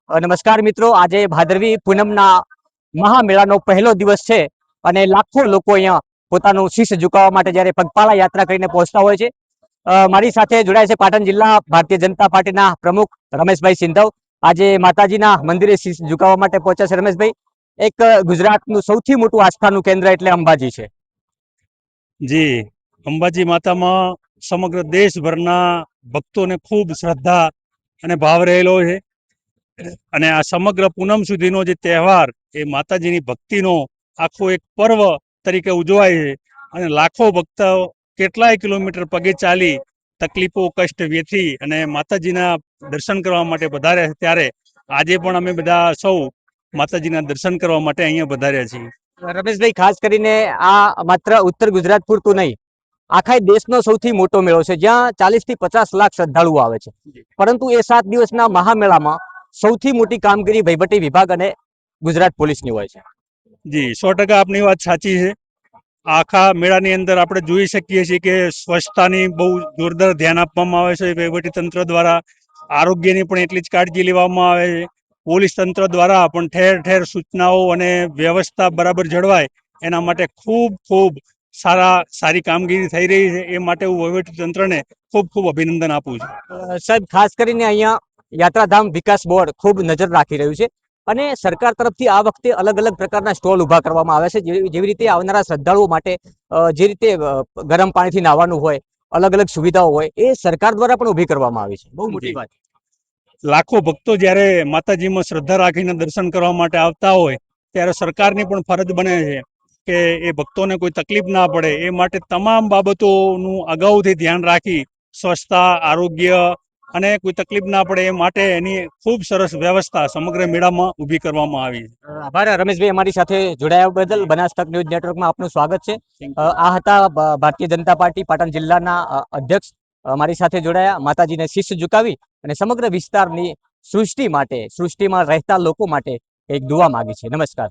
નમસ્કાર મિત્રો, આજે ભાદરવી પૂનમના મહામેળાનો પહેલો દિવસ છે અને લાખો લોકો અહીંયા પોતાનું શીશ ઝુકાવવા માટે જ્યારે પગપાળા યાત્રા કરીને પહોંચતા હોય છે. મારી સાથે જોડાય છે પાટણ જિલ્લા ભારતીય જનતા પાર્ટીના પ્રમુખ રમેશભાઈ સિંધવ. આજે માતાજીના મંદિરે શીશ ઝુકાવવા માટે પહોંચ્યા છે. રમેશભાઈ, એક ગુજરાતનું સૌથી મોટું આસ્થાનું કેન્દ્ર એટલે અંબાજી છે. જી, અંબાજી માતામાં સમગ્ર દેશભરના ભક્તોને ખૂબ શ્રદ્ધા અને ભાવ રહેલો છે. અને આ સમગ્ર પૂનમ સુધીનો જે તહેવાર એ માતાજીની ભક્તિનો આખો એક પર્વ તરીકે ઉજવાય છે. અને લાખો ભક્તો કેટલાય કિલોમીટર પગે ચાલી તકલીફો કષ્ટ વેઠી અને માતાજીના દર્શન કરવા માટે પધાર્યા છે. ત્યારે આજે પણ અમે બધા સૌ માતાજીના દર્શન કરવા માટે અહીંયા પધાર્યા છીએ. રમેશભાઈ, ખાસ કરીને આ માત્ર ઉત્તર ગુજરાત પૂરતું નહીં, આખા દેશનો સૌથી મોટો મેળો છે જ્યાં 40 થી 50 લાખ શ્રદ્ધાળુઓ આવે છે. પરંતુ એ 7 દિવસના મહામેળામાં સૌથી મોટી કામગીરી વહીવટી વિભાગ અને ગુજરાત પોલીસની હોય છે. જી, 100% આપની વાત સાચી છે. આખા મેળાની અંદર આપણે જોઈ શકીએ છીએ કે સ્વચ્છતાની બહુ જોરદાર ધ્યાન આપવામાં આવે છે વહીવટી તંત્ર દ્વારા. આરોગ્યની પણ એટલી જ કાળજી લેવામાં આવે છે. પોલીસ તંત્ર દ્વારા પણ ઠેર ઠેર સૂચનાઓ અને વ્યવસ્થા બરાબર જળવાય એના માટે ખૂબ ખૂબ સારી કામગીરી થઈ રહી છે. એ માટે હું વહીવટી તંત્રને ખૂબ ખૂબ અભિનંદન આપું છું. સાહેબ, ખાસ કરીને અહીંયા યાત્રાધામ વિકાસ બોર્ડ ખૂબ નજર રાખી રહ્યું છે અને સરકાર તરફથી આ વખતે અલગ અલગ પ્રકારના સ્ટોલ ઊભા કરવામાં આવે છે. જેવી રીતે આવનારા શ્રદ્ધાળુઓ માટે જે રીતે ગરમ પાણીથી નાહવાનું હોય, અલગ અલગ સુવિધાઓ હોય, એ સરકાર દ્વારા પણ ઊભી કરવામાં આવી છે. બહુ મોટી વાત. લાખો ભક્તો જ્યારે માતાજીમાં શ્રદ્ધા રાખીને દર્શન કરવા માટે આવતા હોય ત્યારે સરકારની પણ ફરજ બને છે કે એ ભક્તોને કોઈ તકલીફ ના પડે એ માટે તમામ બાબતોનું અગાઉથી ધ્યાન રાખી સ્વચ્છતા, આરોગ્ય અને કોઈ તકલીફ ના પડે એ માટે એની ખૂબ સરસ વ્યવસ્થા સમગ્ર મેળામાં ઊભી કરવામાં આવી છે. આભાર રમેશભાઈ, અમારી સાથે જોડાયા બદલ. બનાસકાંઠા ન્યૂઝ નેટવર્કમાં આપનું સ્વાગત છે. આ હતા ભારતીય જનતા પાર્ટી પાટણ જિલ્લાના અધ્યક્ષ. મારી સાથે જોડાયા, માતાજીને શીશ ઝુકાવી અને સમગ્ર વિસ્તારની સૃષ્ટિમાં રહેતા લોકો માટે એક દુઆ માગી છે. નમસ્કાર.